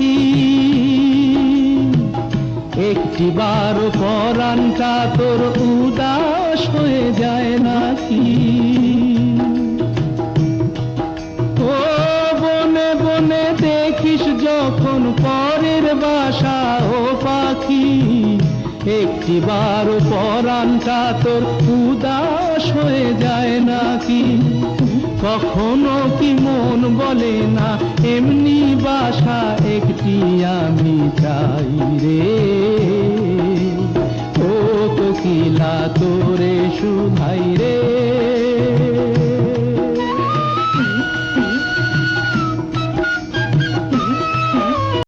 নাকি? একটিবার পরাণটা তোর উদাস হয়ে যায় নাকি? ও বনে বনে দেখিস যখন পরের বাসা ও পাখি, একটিবার পরাণটা তোর উদাস হয়ে যায় নাকি? কখনো কি মন বলে না এমনি বাসা একটি আমি চাই রে? ও কোকিলা তোরে শুধাই রে।